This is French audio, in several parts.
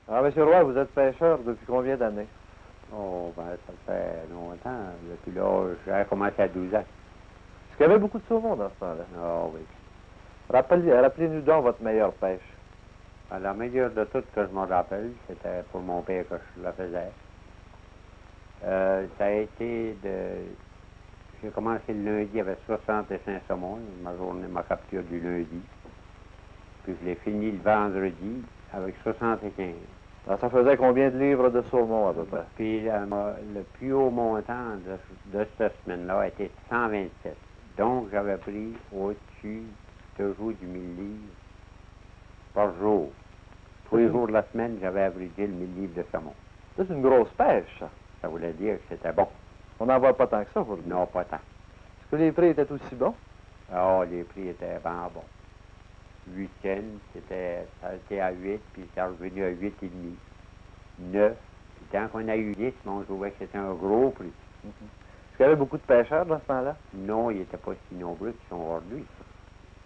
Alors, M. Roy, vous êtes pêcheur depuis combien d'années? Oh, ben, ça fait longtemps. Depuis là, j'ai commencé à 12 ans. Est-ce qu'il y avait beaucoup de saumon dans ce temps-là? Ah oui. Rappelez-nous donc votre meilleure pêche. Ben, la meilleure de toutes que je me rappelle, c'était pour mon père que je la faisais. Ça a été de... J'ai commencé le lundi, il y avait 65 saumons, ma capture du lundi. Puis je l'ai fini le vendredi avec 75. Alors, ça faisait combien de livres de saumon à peu près? Puis le plus haut montant de cette semaine-là était 127. Donc j'avais pris au-dessus toujours du 1000 livres par jour. Tous les jours de la semaine, j'avais abrégé le 1000 livres de saumon. Ça, c'est une grosse pêche, ça. Ça voulait dire que c'était bon. On n'en voit pas tant que ça aujourd'hui. Non, pas tant. Est-ce que les prix étaient aussi bons? Ah, les prix étaient vraiment bons. 8 cents, ça a été à 8, puis c'est revenu à 8,5. 9. Puis tant qu'on a eu 10, on trouvait que c'était un gros prix. Est-ce qu'il y avait beaucoup de pêcheurs dans ce temps-là? Non, ils n'étaient pas si nombreux qu'ils sont aujourd'hui.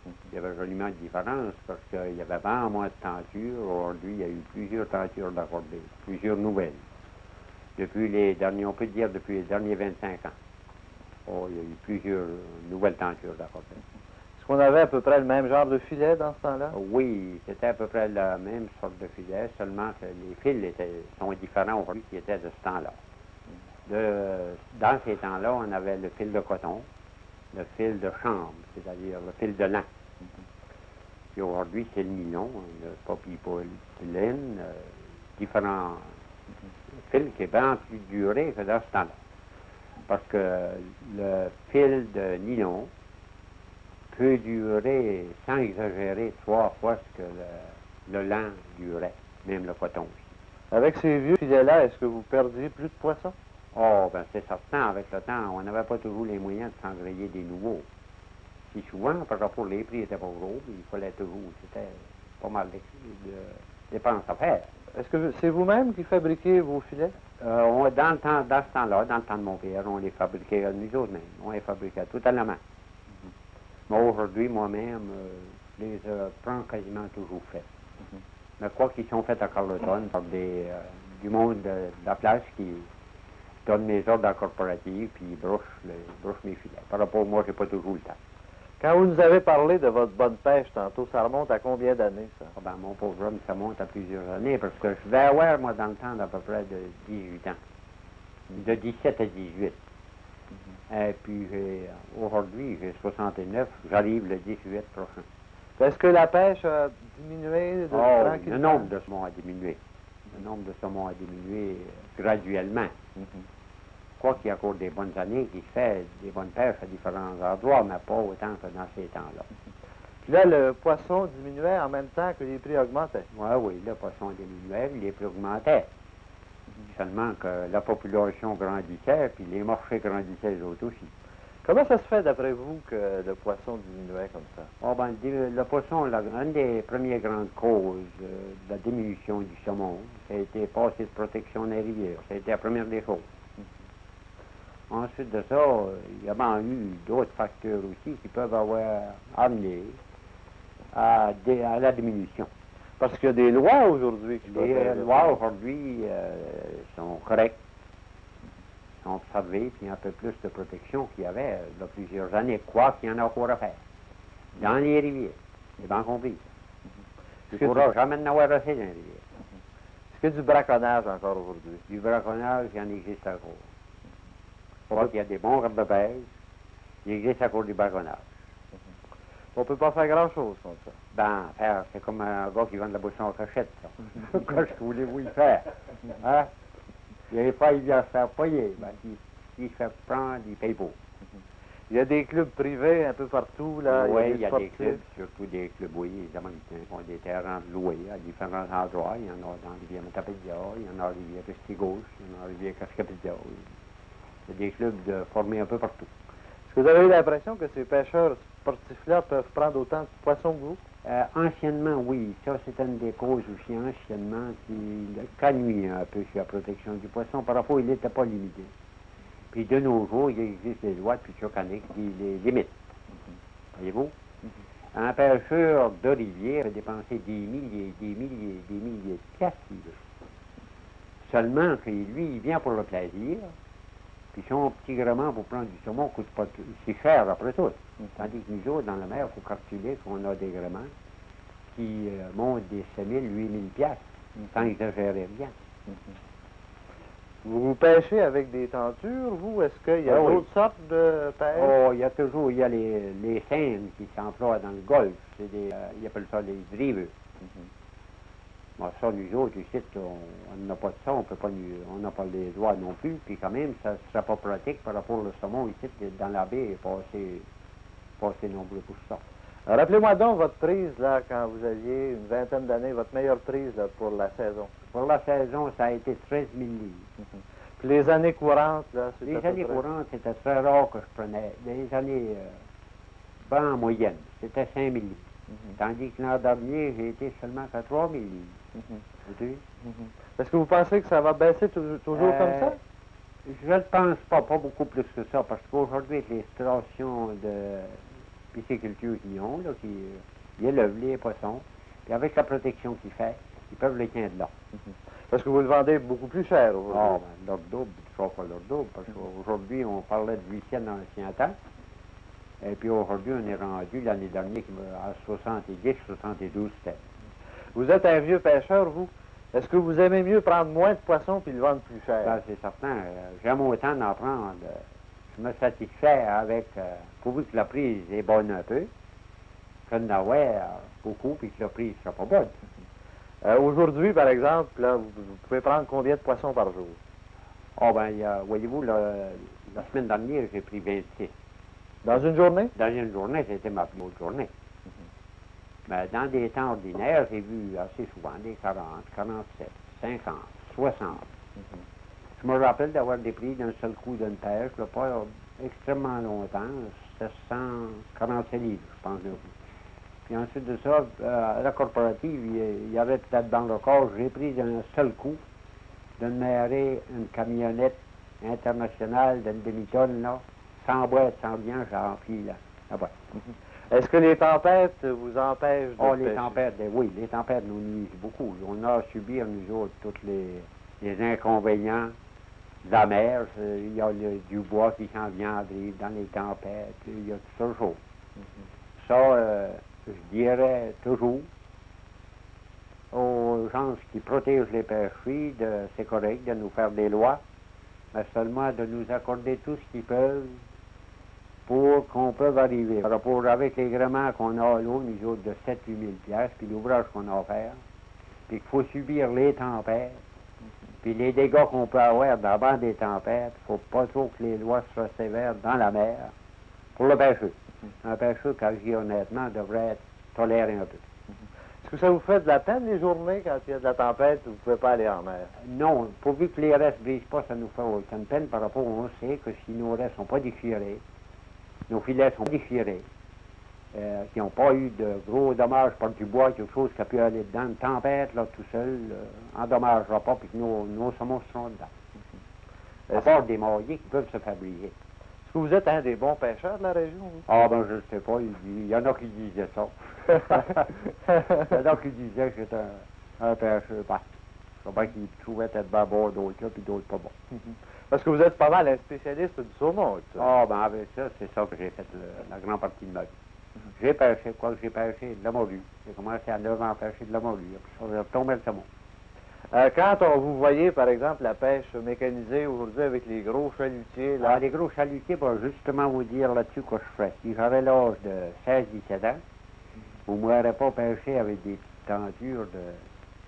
Il y avait joliment de différence parce qu'il y avait vraiment moins de tentures. Aujourd'hui, il y a eu plusieurs tentures d'accordées, plusieurs nouvelles. Depuis les derniers, on peut dire depuis les derniers 25 ans. Oh, il y a eu plusieurs nouvelles tentures d'accordées. Est-ce qu'on avait à peu près le même genre de filet dans ce temps-là? Oui, c'était à peu près la même sorte de filet, seulement que les fils sont différents aujourd'hui qui étaient de ce temps-là. Dans ces temps-là, on avait le fil de coton, le fil de chambre, c'est-à-dire le fil de lin. Puis aujourd'hui, c'est le nylon, le polypropylène, différents fils qui est bien plus duré que dans ce temps-là. Parce que le fil de nylon peut durer, sans exagérer, 3 fois ce que le lin durait, même le coton aussi. Avec ces vieux filets-là, est-ce que vous perdiez plus de poissons? Oh, ben c'est certain, avec le temps, on n'avait pas toujours les moyens de s'engrayer des nouveaux. Puis souvent, par rapport les prix n'étaient pas gros, mais il fallait toujours, c'était pas mal de dépenses à faire. Est-ce que c'est vous-même qui fabriquez vos filets? Dans ce temps-là, dans le temps de mon père, on les fabriquait nous autres mêmes. On les fabriquait tout à la main. Mais aujourd'hui, moi-même, je les prends quasiment toujours faits. Mais quoi qu'ils sont faits à Carleton par du monde de la place qui donne mes ordres à la corporative, puis ils brochent mes filets. Par rapport à moi, j'ai pas toujours le temps. Quand vous nous avez parlé de votre bonne pêche tantôt, ça remonte à combien d'années, ça? Ah ben, mon pauvre homme, ça monte à plusieurs années, parce que je vais avoir, moi, dans le temps, d'à peu près de 18 ans. De 17 à 18. Et puis, aujourd'hui, j'ai 69, j'arrive le 18 prochain. Est-ce que la pêche a diminué tranquillement? Le nombre de saumons a diminué. Le nombre de saumons a diminué graduellement. Quoi qu'il y a encore des bonnes années qui fait des bonnes pêches à différents endroits, mais pas autant que dans ces temps-là. Puis là, le poisson diminuait en même temps que les prix augmentaient. Oui, le poisson diminuait, les prix augmentaient. Seulement que la population grandissait, puis les marchés grandissaient eux autres aussi. Comment ça se fait, d'après vous, que le poisson diminuait comme ça? Oh, ben, le poisson, une des premières grandes causes de la diminution du saumon, ça a été passer de protection des rivières. Ça a été la première des choses. Ensuite de ça, il y a bien eu d'autres facteurs aussi qui peuvent avoir amené à la diminution. Parce qu'il y a des lois aujourd'hui qui Les lois aujourd'hui sont correctes, sont observées, puis il y a un peu plus de protection qu'il y avait il y a plusieurs années, quoi qu'il y en a encore à faire. Dans les rivières, c'est bien compris. Il ne faudra jamais en avoir assez dans les rivières. Est-ce qu'il y a du braconnage encore aujourd'hui? Du braconnage, il y en existe encore. Je crois qu'il y a des bons gardes-pêche, il existe encore du braconnage. On ne peut pas faire grand-chose contre ça. Ben, faire, c'est comme un gars qui vend de la boisson en cachette, ça. Qu'est-ce que voulez-vous y faire? Hein? Il vient se faire payer. Ben, s'il se fait prendre, il paye pour. Il y a des clubs privés un peu partout, là. Oui, il y a des clubs, surtout des clubs, oui, évidemment, qui ont des terrains loués à différents endroits. Il y en a dans la rivière Matapédia, il y en a dans la rivière Restigouche, il y en a dans la rivière Cascapédia. Oui. Il y a des clubs formés un peu partout. Est-ce que vous avez eu l'impression que ces pêcheurs sportifs-là peuvent prendre autant de poissons que vous? Anciennement, oui. Ça, c'est une des causes aussi, anciennement, qui canuit un peu sur la protection du poisson. Par rapport, il n'était pas limité. Puis de nos jours, il existe des lois depuis chaque année qui les limitent. Voyez-vous? Un pêcheur de rivière a dépensé des milliers de piastres Seulement que lui, il vient pour le plaisir, puis son petit gréement pour prendre du saumon coûte pas si cher après tout. Tandis que nous autres, dans la mer, il faut calculer qu'on a des gréments qui montent des 7 000, 8 000 piastres, sans exagérer rien. Vous pêchez avec des tentures, vous? Est-ce qu'il y a d'autres sortes de pêche? Oh, il y a toujours, il y a les scènes qui s'emploient dans le golfe. C'est des, ils appellent ça les drivers. Bon, ça, nous autres, ici, on n'a pas de ça, on n'a pas les doigts non plus, puis quand même, ça ne sera pas pratique par rapport au saumon ici, dans la baie, passer nombreux pour ça. Rappelez-moi donc votre prise, là, quand vous aviez une vingtaine d'années, votre meilleure prise là, pour la saison. Pour la saison, ça a été 13 000 livres. Puis les années courantes, là, c'était les années courantes, c'était très rare que je prenais. Les années, en moyenne, c'était 5 000 livres. Tandis que l'an dernier, j'ai été seulement à 3 000 livres. Est-ce que vous pensez que ça va baisser toujours comme ça? Je ne pense pas beaucoup plus que ça, parce qu'aujourd'hui, avec les stations de pisciculture qu'ils ont, là, qui élèvent les poissons, puis avec la protection qu'ils font, ils peuvent les tenir là. Parce que vous le vendez beaucoup plus cher aujourd'hui. Ah, ben, leur double, tu ne pas leur double, parce qu'aujourd'hui, on parlait de 8 dans l'ancien temps, et puis aujourd'hui, on est rendu l'année dernière à 70, 72 cents. Vous êtes un vieux pêcheur, vous. Est-ce que vous aimez mieux prendre moins de poissons puis le vendre plus cher? Ben, c'est certain. J'aime autant d'en prendre. Je me satisfais avec, pourvu que la prise est bonne un peu, que d'en avoir beaucoup puis que la prise ne soit pas bonne. Aujourd'hui, par exemple, là, vous pouvez prendre combien de poissons par jour? Ah, ben, voyez-vous, la semaine dernière, j'ai pris 26. Dans une journée? Dans une journée, c'était ma plus haute journée. Mais dans des temps ordinaires, j'ai vu assez souvent des 40, 47, 50, 60. Je me rappelle d'avoir des prix d'un seul coup d'une pêche, là, pas extrêmement longtemps, c'était 145 livres, je pense. Puis ensuite de ça, à la corporative, il y avait peut-être dans le corps, j'ai pris d'un seul coup, d'une marée, une camionnette internationale d'une demi-tonne, là, sans boîte, sans rien, j'ai rempli là-bas. Est-ce que les tempêtes vous empêchent de les pêcher? tempêtes, oui, les tempêtes nous nuisent beaucoup. On a à subir, nous autres, tous les inconvénients de la mer. Il y a du bois qui s'en vient à drive dans les tempêtes, il y a tout ça chaud. Ça, je dirais toujours aux gens qui protègent les pêcheries, c'est correct de nous faire des lois, mais seulement de nous accorder tout ce qu'ils peuvent pour qu'on peut arriver. Par rapport avec les gréments qu'on a là, nous autres, de 7 000 piastres, puis l'ouvrage qu'on a à faire, puis qu'il faut subir les tempêtes, puis les dégâts qu'on peut avoir d'avant des tempêtes, il ne faut pas trop que les lois soient sévères dans la mer pour le pêcheur. Un pêcheur, quand je dis honnêtement, devrait être toléré un peu. Est-ce que ça vous fait de la peine les journées quand il y a de la tempête vous ne pouvez pas aller en mer? Non, pourvu que les restes ne brisent pas, ça nous fait aucune peine par rapport on sait que si nos restes ne sont pas déchirés, nos filets sont déchirés, qui n'ont pas eu de gros dommages par du bois, quelque chose qui a pu aller dedans, une tempête, là, tout seul, endommagera pas, puis que nos saumons seront dedans. À part des maillets qui peuvent se fabriquer. Est-ce que vous êtes un des bons pêcheurs de la région, vous? Ah, ben, je ne sais pas, il y en a qui disaient ça. Il y en a qui disaient que j'étais un pêcheur. Ben, je sais pas qu'ils trouvaient être bien bon d'autres, puis d'autres pas bons. Parce que vous êtes pas mal un spécialiste du saumon, ça. Ah, ben avec ça, c'est ça que j'ai fait la grande partie de ma vie. J'ai pêché, quoi que j'ai pêché? De la morue. J'ai commencé à 9 ans à pêcher de la morue. Puis ça, j'ai retombé le saumon. Quand vous voyez, par exemple, la pêche mécanisée aujourd'hui avec les gros chalutiers... Là... Ah, les gros chalutiers, ben, justement vous dire là-dessus quoi je ferais. Si j'avais l'âge de 16-17 ans, vous ne m'aurez pas pêché avec des petites tentures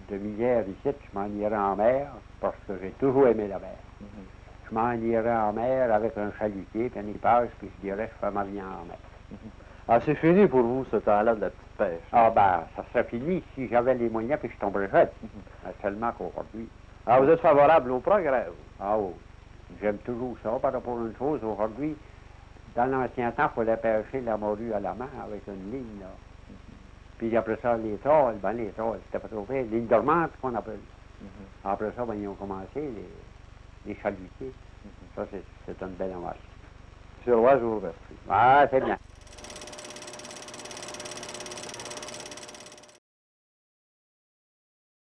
de misère ici, je m'en irais en mer, parce que j'ai toujours aimé la mer. Je m'en irais en mer avec un chalutier, puis un équipage, puis je dirais je fais ma vie en mer. Ah, c'est fini pour vous, ce temps-là de la petite pêche. Ah, ben, ça serait fini si j'avais les moyens, puis je tomberais jeune. Seulement qu'aujourd'hui... Ah, vous êtes favorable au progrès, vous? Ah, oui. J'aime toujours ça par rapport à une chose. Aujourd'hui, dans l'ancien temps, il fallait pêcher la morue à la main avec une ligne, là. Puis après ça, les trolls, c'était pas trop fait. Ligne dormante, qu'on appelle. Après ça, ben, ils ont commencé, les chalutiers. Ça, c'est une belle image. M. Roy, je vous remercie. Ah, c'est bien.